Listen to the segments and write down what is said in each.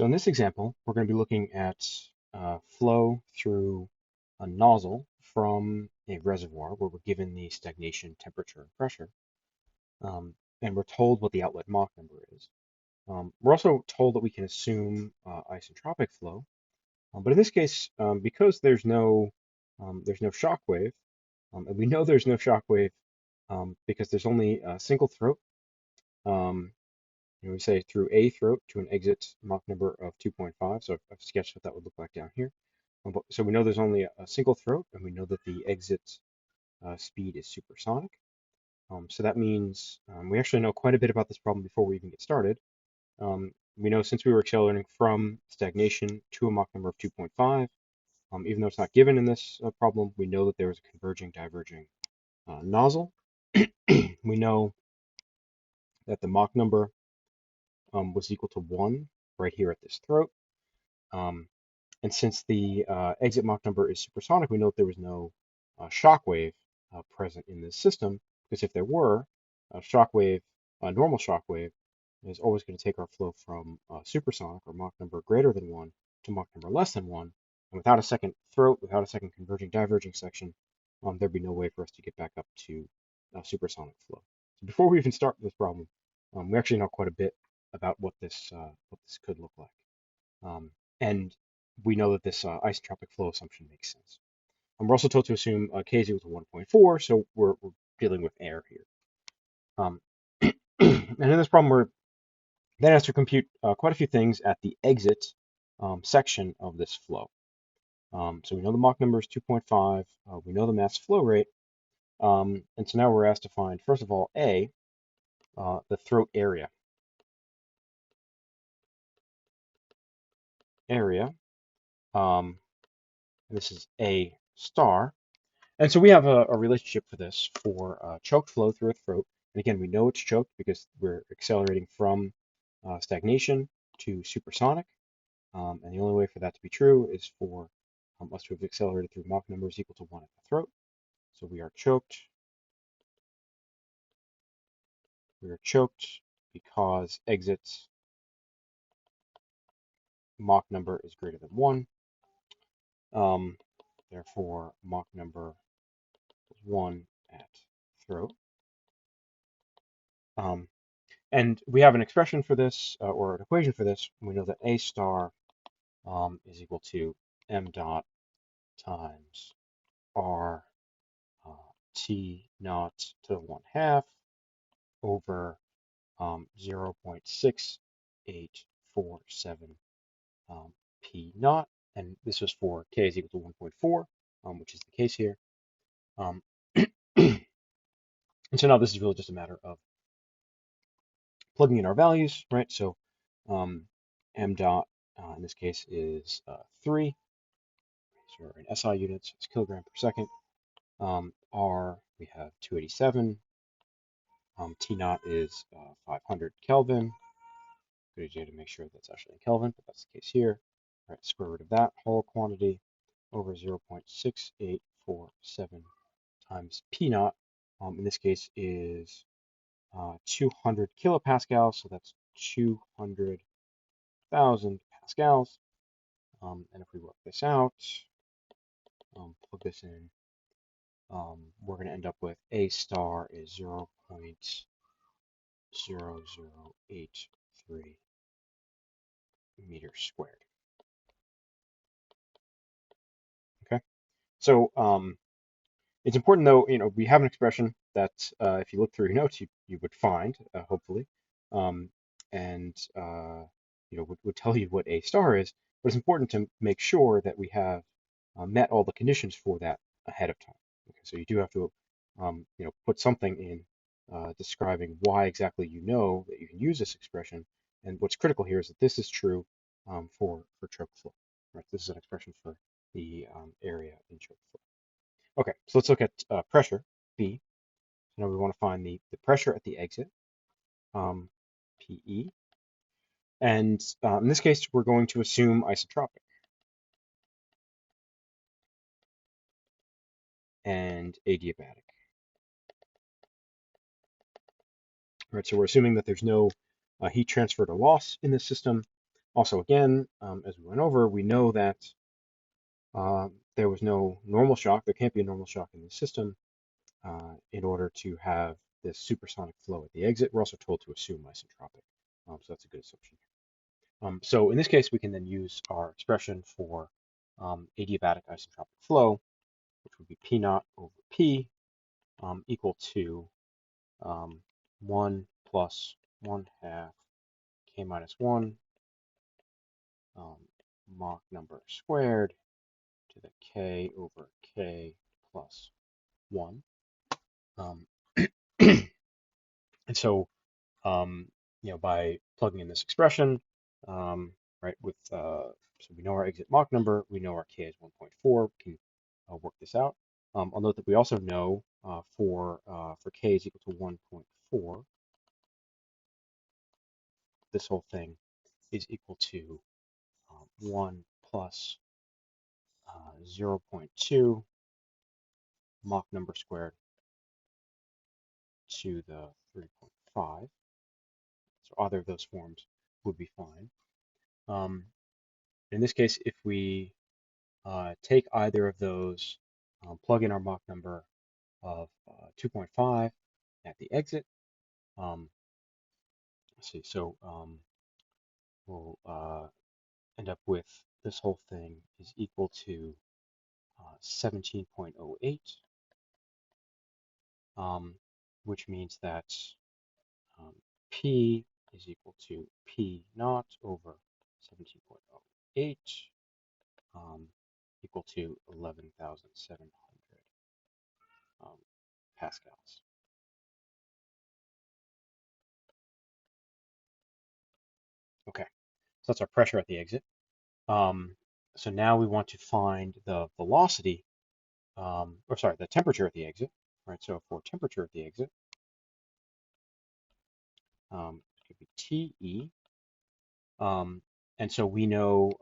So in this example, we're going to be looking at flow through a nozzle from a reservoir where we're given the stagnation temperature and pressure, and we're told what the outlet Mach number is. We're also told that we can assume isentropic flow, but in this case, because there's no shock wave, and we know there's no shock wave because there's only a single throat. We say through a throat to an exit Mach number of 2.5. So I've sketched what that would look like down here. So we know there's only a single throat, and we know that the exit speed is supersonic. So that means we actually know quite a bit about this problem before we even get started. We know since we were accelerating from stagnation to a Mach number of 2.5, even though it's not given in this problem, we know that there is a converging diverging nozzle. We know that the Mach number was equal to 1 right here at this throat. And since the exit Mach number is supersonic, we know that there was no shock wave present in this system, because if there were, a normal shock wave is always going to take our flow from supersonic, or Mach number greater than 1, to Mach number less than 1. And without a second throat, without a second converging diverging section, there'd be no way for us to get back up to supersonic flow. So before we even start this problem, we actually know quite a bit about what this could look like. And we know that this isentropic flow assumption makes sense. And we're also told to assume K is equal to 1.4, so we're dealing with air here. And in this problem, we're then asked to compute quite a few things at the exit section of this flow. So we know the Mach number is 2.5, we know the mass flow rate, and so now we're asked to find, first of all, A, the throat area. And this is A star. And so we have a relationship for this for choked flow through a throat. And again, we know it's choked because we're accelerating from stagnation to supersonic. And the only way for that to be true is for us to have accelerated through Mach numbers equal to 1 at the throat. So we are choked. We are choked because exit Mach number is greater than 1. Therefore, Mach number is 1 at throat. And we have an expression for this, or an equation for this. We know that A star is equal to m dot times r t naught to the 1/2 over 0.6847 p naught. And this was for k is equal to 1.4, which is the case here. And so now this is really just a matter of plugging in our values, right? So m dot in this case is 3. So in SI units, it's kilogram per second. R, we have 287. T naught is 500 Kelvin. Good idea to make sure that's actually in Kelvin, but that's the case here. All right, square root of that whole quantity over 0.6847 times P naught. In this case is 200 kilopascals, so that's 200,000 pascals. And if we work this out, plug this in, we're going to end up with A star is 0.0083 meters squared. Okay, so it's important though, we have an expression that if you look through your notes, you would find, hopefully, and would tell you what A star is, but it's important to make sure that we have met all the conditions for that ahead of time. Okay, so you do have to, put something in describing why exactly you know that you can use this expression. And what's critical here is that this is true for choke flow. Right? This is an expression for the area in choke flow. Okay, so let's look at pressure, B. So now we want to find the pressure at the exit, PE. And in this case, we're going to assume isentropic and adiabatic. All right, so we're assuming that there's no heat transfer or loss in the system. Also, again, as we went over, we know that there was no normal shock. There can't be a normal shock in the system in order to have this supersonic flow at the exit. We're also told to assume isentropic, so that's a good assumption. So in this case, we can then use our expression for adiabatic isentropic flow, which would be P naught over P equal to 1 plus 1 half K minus 1 Mach number squared to the K over K plus 1. And so, by plugging in this expression, right, so we know our exit Mach number, we know our K is 1.4, we can work this out. I'll note that we also know for K is equal to 1.4, this whole thing is equal to 1 plus 0.2 Mach number squared to the 3.5. So either of those forms would be fine. In this case, if we take either of those, plug in our Mach number of 2.5 at the exit. Let's see, so we'll end up with this whole thing is equal to 17.08, which means that P is equal to P naught over 17.08 equal to 11,700 pascals. Okay, so that's our pressure at the exit. So now we want to find the velocity, the temperature at the exit, right? So for temperature at the exit, it could be TE. And so we know,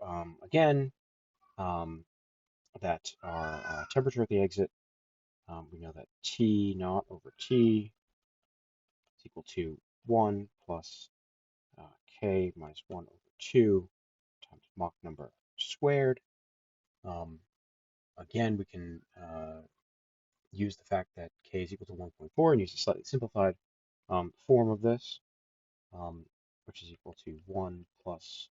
again, that our temperature at the exit, we know that T naught over T is equal to 1 plus K minus 1 over 2 times Mach number squared. Again, we can use the fact that K is equal to 1.4 and use a slightly simplified form of this, which is equal to 1 plus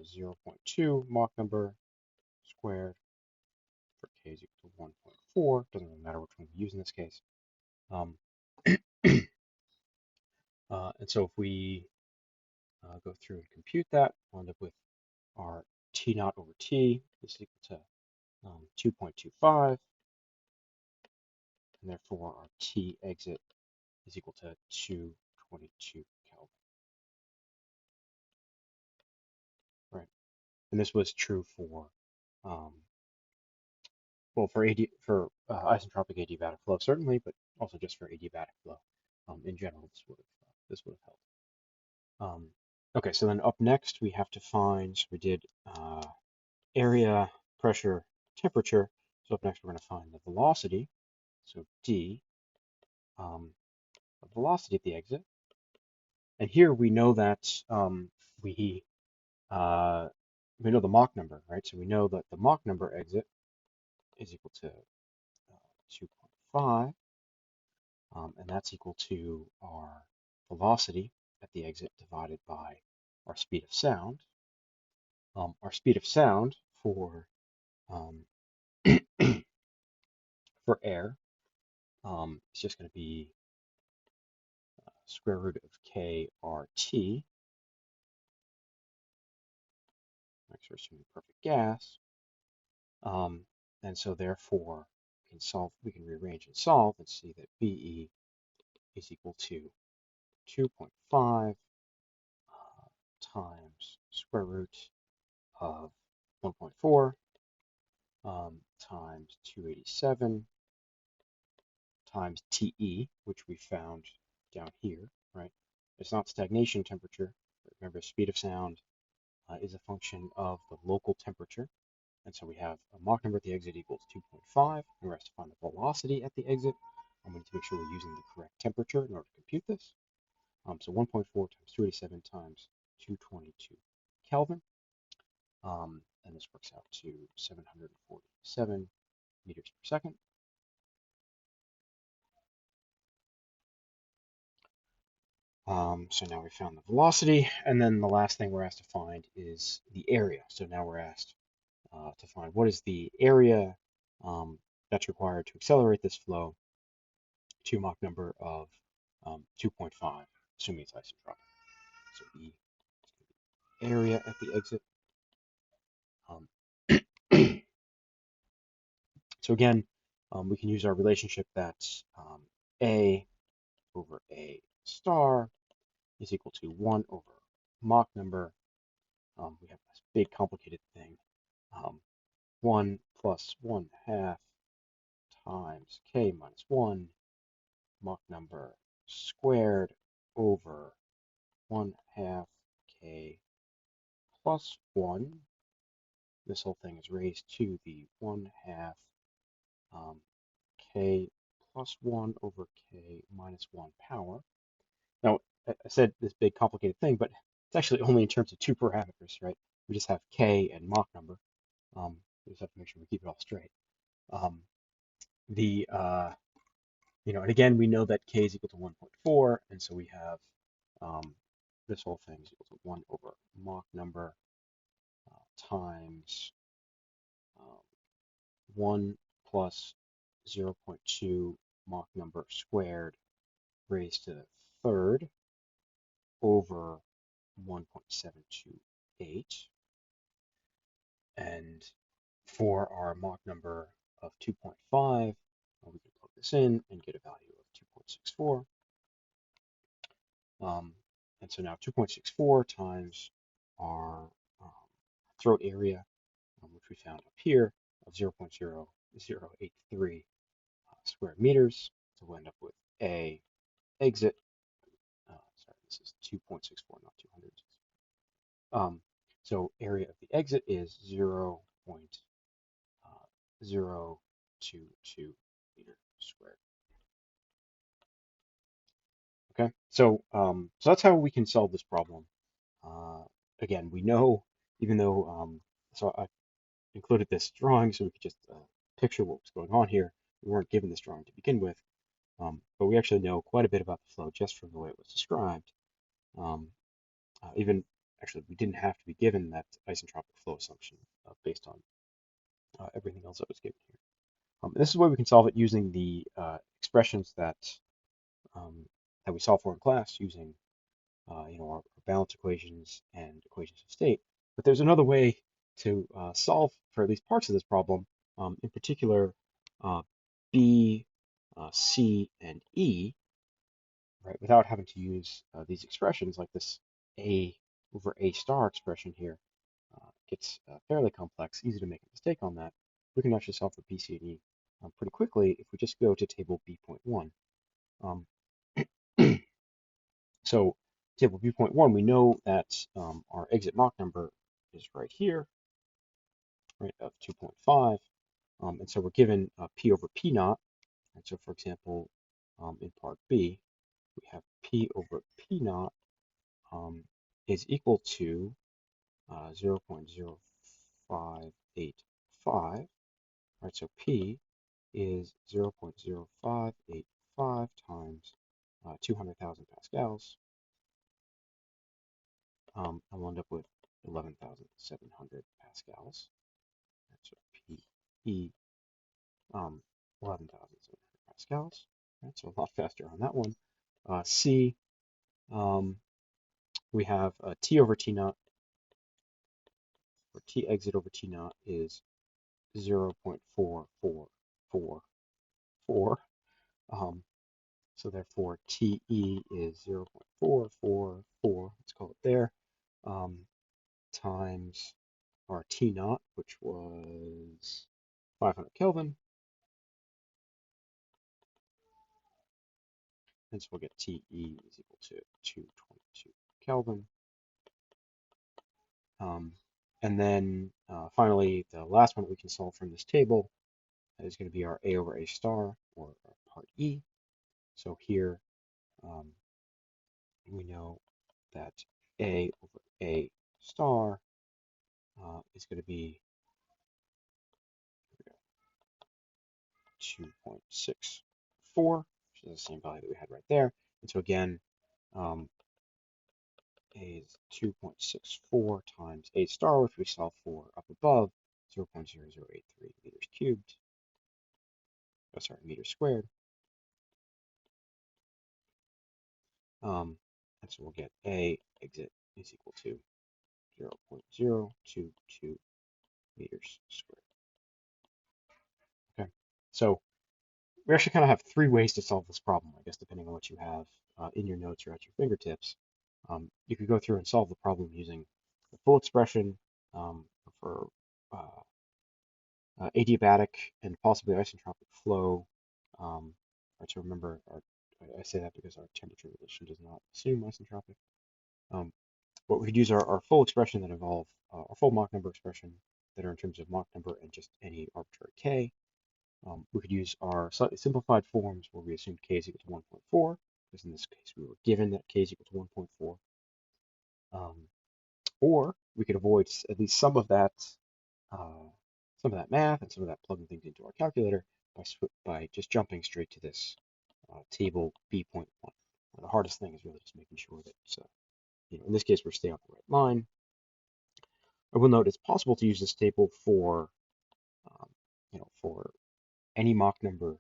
0.2 Mach number squared for K is equal to 1.4. Doesn't really matter which one we use in this case. And so if we go through and compute that, we'll end up with our T naught over T is equal to 2.25, and therefore our T exit is equal to 222 Kelvin. Right, and this was true for isentropic adiabatic flow certainly, but also just for adiabatic flow in general. This would have helped. Okay, so then up next we have to find. So we did area, pressure, temperature. So up next we're going to find the velocity. So d, the velocity at the exit. And here we know that we know the Mach number, right? So we know that the Mach number exit is equal to 2.5, and that's equal to our velocity at the exit divided by our speed of sound. Our speed of sound for for air is just going to be square root of kRT. Next, we're assuming perfect gas, and so therefore we can rearrange and solve and see that BE is equal to 2.5 times square root of 1.4 times 287 times TE, which we found down here, right? It's not stagnation temperature. Remember, speed of sound is a function of the local temperature. And so we have a Mach number at the exit equals 2.5, and we're asked to find the velocity at the exit. I'm going to make sure we're using the correct temperature in order to compute this. So 1.4 times 287 times 222 Kelvin, and this works out to 747 meters per second. So now we found the velocity, and then the last thing we're asked to find is the area. So now we're asked to find what is the area that's required to accelerate this flow to Mach number of 2.5, assuming it's isentropic. So the area at the exit. So again, we can use our relationship that's A over A star is equal to 1 over Mach number. We have this big complicated thing. 1 plus 1/2 times k minus 1 Mach number squared over 1/2 k plus 1. This whole thing is raised to the 1/2 k plus 1 over k minus 1 power. Now, I said this big complicated thing, but it's actually only in terms of two parameters, right? We just have k and Mach number. We just have to make sure we keep it all straight. And again, we know that k is equal to 1.4, and so we have this whole thing is equal to 1 over Mach number times 1 plus 0.2 Mach number squared raised to the third over 1.728. And for our Mach number of 2.5, we can plug this in and get a value of 2.64. And so now 2.64 times our throat area, which we found up here, of 0.0083 square meters. So we'll end up with A exit. Sorry, this is 2.64, not 200. So area of the exit is 0.022 meters squared. Okay, so that's how we can solve this problem. Again, we know, even though, so I included this drawing so we could just picture what was going on here. We weren't given this drawing to begin with, but we actually know quite a bit about the flow just from the way it was described. Even actually, we didn't have to be given that isentropic flow assumption based on everything else that was given here. This is where we can solve it using the expressions that we solved for in class using our balance equations and equations of state. But there's another way to solve for at least parts of this problem, in particular B, C, and E, right, without having to use these expressions like this A over A star expression here. Gets fairly complex, easy to make a mistake on that. We can actually solve for B, C, and E pretty quickly if we just go to table B.1. So table B.1, we know that our exit Mach number is right here, right, of 2.5. And so we're given P over P naught. And so, for example, in part B, we have P over P naught is equal to 0.0585. Right, so P is 0.0585 times 200,000 pascals. And we'll end up with 11,700 pascals. So PE, 11,700 pascals. Right, so a lot faster on that one. C, we have T over T naught, or T exit over T naught is 0.4444. So therefore TE is 0.444, let's call it there, times our T naught, which was 500 Kelvin. And so we'll get TE is equal to 222 Kelvin. And then finally, the last one that we can solve from this table is going to be our A over A star, or part E. So here we know that A over A star is going to be 2.64, which is the same value that we had right there. And so again, A is 2.64 times A star, which we solve for up above, 0.0083 meters cubed. Oh, sorry, meters squared. And so we'll get A exit is equal to 0.022 meters squared. Okay, so we actually kind of have three ways to solve this problem, I guess, depending on what you have in your notes or at your fingertips. You could go through and solve the problem using the full expression for adiabatic and possibly isentropic flow. Or to remember, I say that because our temperature relation does not assume isentropic. But we could use our full expression that involve our full Mach number expression that are in terms of Mach number and just any arbitrary k. We could use our slightly simplified forms where we assume k is equal to 1.4, because in this case we were given that k is equal to 1.4. Or we could avoid at least some of that math and some of that plugging things into our calculator by just jumping straight to this table B.1. The hardest thing is really just making sure that, in this case, we're staying on the right line. I will note it's possible to use this table for, for any Mach number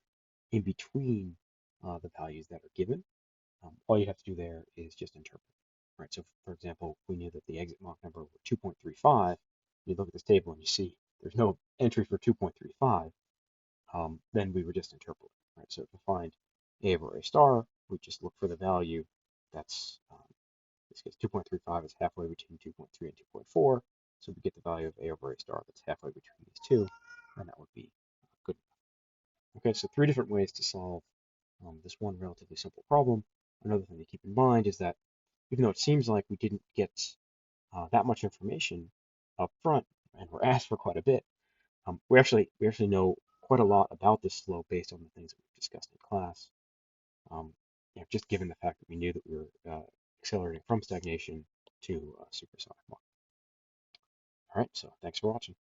in between the values that are given. All you have to do there is just interpret. Right. So, for example, we knew that the exit Mach number were 2.35. You look at this table and you see there's no entry for 2.35. Then we would just interpolate. Right. So to find A over A star, we just look for the value that's, in this case, 2.35 is halfway between 2.3 and 2.4. So we get the value of A over A star that's halfway between these two, and that would be good enough. Okay, so three different ways to solve this one relatively simple problem. Another thing to keep in mind is that even though it seems like we didn't get that much information up front, and we're asked for quite a bit, we actually know quite a lot about this flow based on the things that we've discussed in class. Just given the fact that we knew that we were accelerating from stagnation to supersonic Mach. All right, so thanks for watching.